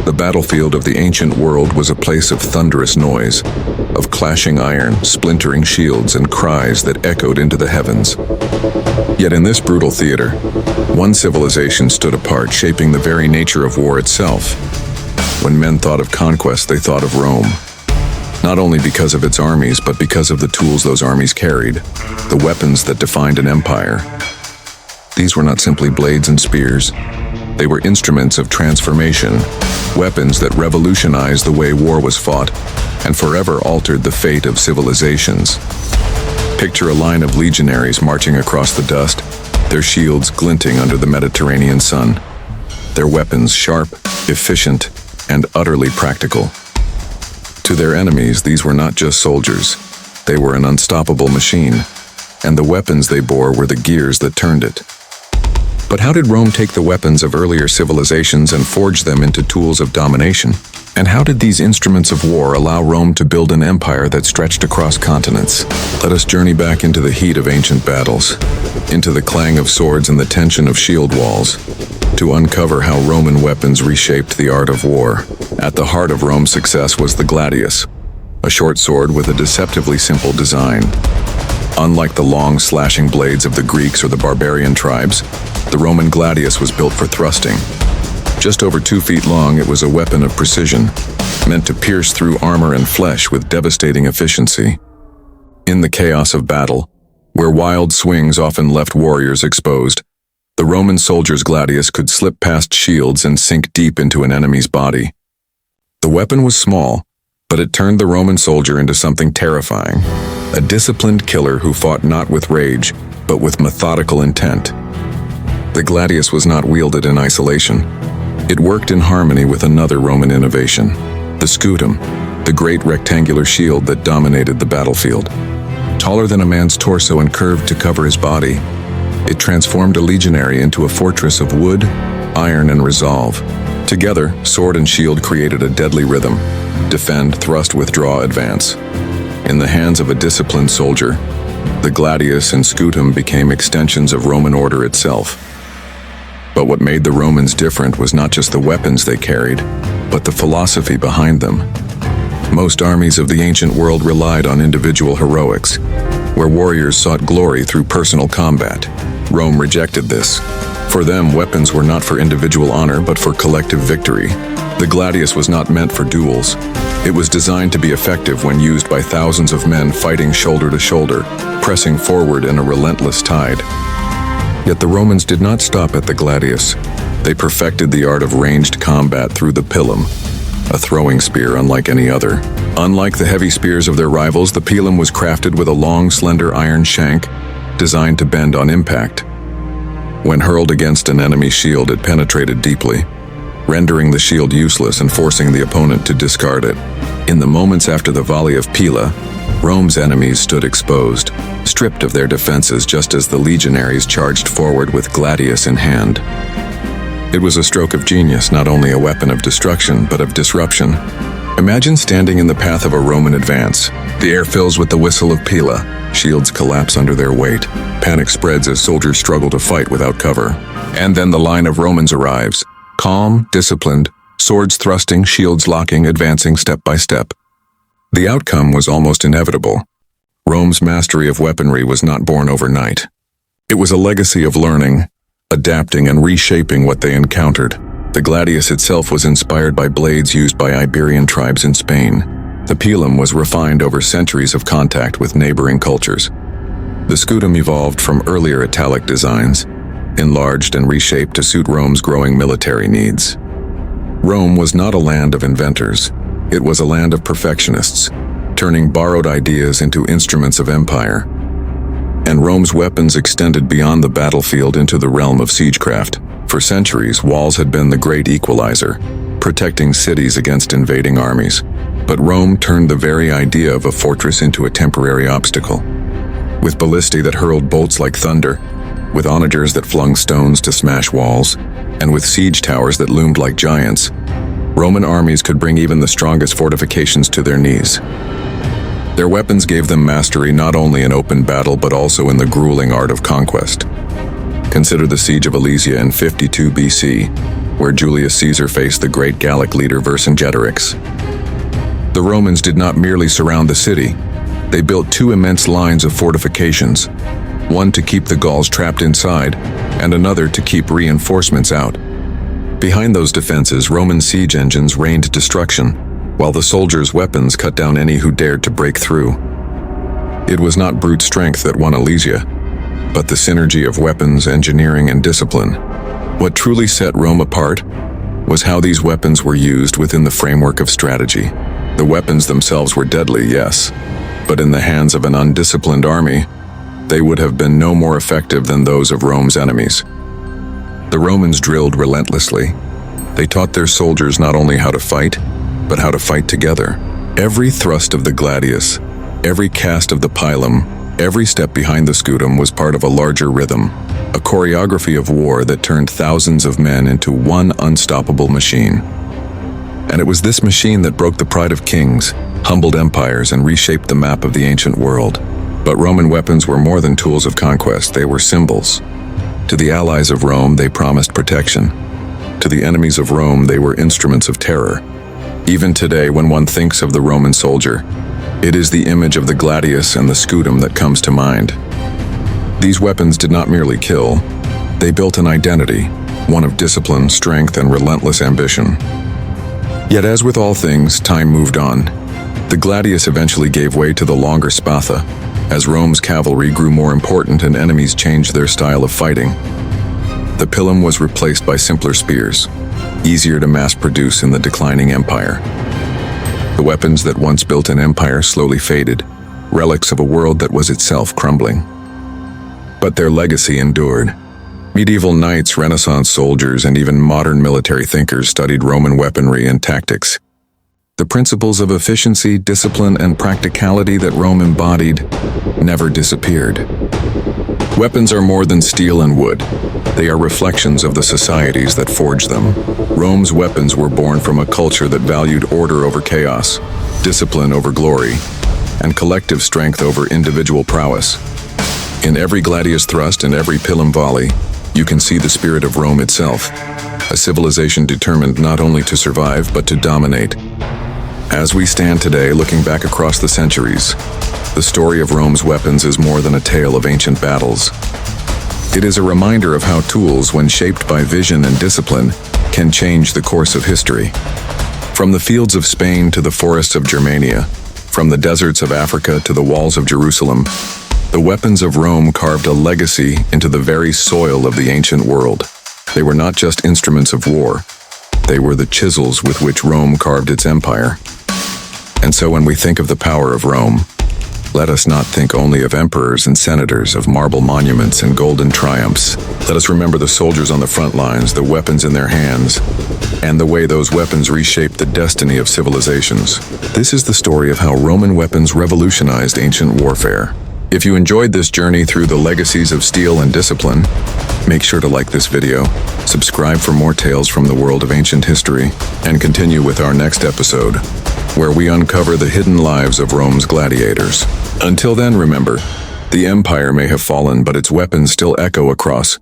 The battlefield of the ancient world was a place of thunderous noise, of clashing iron, splintering shields, and cries that echoed into the heavens. Yet in this brutal theater, one civilization stood apart, shaping the very nature of war itself. When men thought of conquest, they thought of Rome. Not only because of its armies, but because of the tools those armies carried, the weapons that defined an empire. These were not simply blades and spears. They were instruments of transformation, weapons that revolutionized the way war was fought and forever altered the fate of civilizations. Picture a line of legionaries marching across the dust, their shields glinting under the Mediterranean sun, their weapons sharp, efficient, and utterly practical. To their enemies, these were not just soldiers. They were an unstoppable machine, and the weapons they bore were the gears that turned it. But how did Rome take the weapons of earlier civilizations and forge them into tools of domination? And how did these instruments of war allow Rome to build an empire that stretched across continents? Let us journey back into the heat of ancient battles, into the clang of swords and the tension of shield walls, to uncover how Roman weapons reshaped the art of war. At the heart of Rome's success was the gladius, a short sword with a deceptively simple design. Unlike the long, slashing blades of the Greeks or the barbarian tribes, the Roman gladius was built for thrusting. Just over 2 feet long, it was a weapon of precision, meant to pierce through armor and flesh with devastating efficiency. In the chaos of battle, where wild swings often left warriors exposed, the Roman soldier's gladius could slip past shields and sink deep into an enemy's body. The weapon was small, but it turned the Roman soldier into something terrifying, a disciplined killer who fought not with rage, but with methodical intent. The gladius was not wielded in isolation. It worked in harmony with another Roman innovation, the scutum, the great rectangular shield that dominated the battlefield. Taller than a man's torso and curved to cover his body, it transformed a legionary into a fortress of wood, iron, and resolve. Together, sword and shield created a deadly rhythm: defend, thrust, withdraw, advance. In the hands of a disciplined soldier, the gladius and scutum became extensions of Roman order itself. But what made the Romans different was not just the weapons they carried, but the philosophy behind them. Most armies of the ancient world relied on individual heroics, where warriors sought glory through personal combat. Rome rejected this. For them, weapons were not for individual honor, but for collective victory. The gladius was not meant for duels. It was designed to be effective when used by thousands of men fighting shoulder to shoulder, pressing forward in a relentless tide. Yet the Romans did not stop at the gladius. They perfected the art of ranged combat through the pilum, a throwing spear unlike any other. Unlike the heavy spears of their rivals, the pilum was crafted with a long, slender iron shank designed to bend on impact. When hurled against an enemy's shield, it penetrated deeply, rendering the shield useless and forcing the opponent to discard it. In the moments after the volley of Pila, Rome's enemies stood exposed, stripped of their defenses just as the legionaries charged forward with gladius in hand. It was a stroke of genius, not only a weapon of destruction, but of disruption. Imagine standing in the path of a Roman advance. The air fills with the whistle of Pila. Shields collapse under their weight. Panic spreads as soldiers struggle to fight without cover. And then the line of Romans arrives. Calm, disciplined, swords thrusting, shields locking, advancing step by step. The outcome was almost inevitable. Rome's mastery of weaponry was not born overnight. It was a legacy of learning, adapting, and reshaping what they encountered. The gladius itself was inspired by blades used by Iberian tribes in Spain. The pilum was refined over centuries of contact with neighboring cultures. The scutum evolved from earlier Italic designs, enlarged and reshaped to suit Rome's growing military needs. Rome was not a land of inventors. It was a land of perfectionists, turning borrowed ideas into instruments of empire. And Rome's weapons extended beyond the battlefield into the realm of siegecraft. For centuries, walls had been the great equalizer, protecting cities against invading armies. But Rome turned the very idea of a fortress into a temporary obstacle. With ballistae that hurled bolts like thunder, with onagers that flung stones to smash walls, and with siege towers that loomed like giants, Roman armies could bring even the strongest fortifications to their knees. Their weapons gave them mastery not only in open battle but also in the grueling art of conquest. Consider the siege of Alesia in 52 BC. where Julius Caesar faced the great Gallic leader Vercingetorix. The Romans did not merely surround the city. They built two immense lines of fortifications, one to keep the Gauls trapped inside, and another to keep reinforcements out. Behind those defenses, Roman siege engines rained destruction, while the soldiers' weapons cut down any who dared to break through. It was not brute strength that won Alesia, but the synergy of weapons, engineering, and discipline. What truly set Rome apart was how these weapons were used within the framework of strategy. The weapons themselves were deadly, yes, but in the hands of an undisciplined army, they would have been no more effective than those of Rome's enemies. The Romans drilled relentlessly. They taught their soldiers not only how to fight, but how to fight together. Every thrust of the gladius, every cast of the pilum, every step behind the scutum was part of a larger rhythm, a choreography of war that turned thousands of men into one unstoppable machine. And it was this machine that broke the pride of kings, humbled empires, and reshaped the map of the ancient world. But Roman weapons were more than tools of conquest, they were symbols. To the allies of Rome, they promised protection. To the enemies of Rome, they were instruments of terror. Even today, when one thinks of the Roman soldier, it is the image of the gladius and the scutum that comes to mind. These weapons did not merely kill, they built an identity, one of discipline, strength, and relentless ambition. Yet as with all things, time moved on. The gladius eventually gave way to the longer spatha, as Rome's cavalry grew more important and enemies changed their style of fighting. The pilum was replaced by simpler spears, easier to mass-produce in the declining empire. The weapons that once built an empire slowly faded, relics of a world that was itself crumbling. But their legacy endured. Medieval knights, Renaissance soldiers, and even modern military thinkers studied Roman weaponry and tactics. The principles of efficiency, discipline, and practicality that Rome embodied never disappeared. Weapons are more than steel and wood. They are reflections of the societies that forged them. Rome's weapons were born from a culture that valued order over chaos, discipline over glory, and collective strength over individual prowess. In every gladius thrust and every pilum volley, you can see the spirit of Rome itself, a civilization determined not only to survive but to dominate. As we stand today, looking back across the centuries, the story of Rome's weapons is more than a tale of ancient battles. It is a reminder of how tools, when shaped by vision and discipline, can change the course of history. From the fields of Spain to the forests of Germania, from the deserts of Africa to the walls of Jerusalem, the weapons of Rome carved a legacy into the very soil of the ancient world. They were not just instruments of war, they were the chisels with which Rome carved its empire. And so when we think of the power of Rome, let us not think only of emperors and senators, of marble monuments and golden triumphs. Let us remember the soldiers on the front lines, the weapons in their hands, and the way those weapons reshaped the destiny of civilizations. This is the story of how Roman weapons revolutionized ancient warfare. If you enjoyed this journey through the legacies of steel and discipline, make sure to like this video, subscribe for more tales from the world of ancient history, and continue with our next episode, where we uncover the hidden lives of Rome's gladiators. Until then, remember, the empire may have fallen, but its weapons still echo across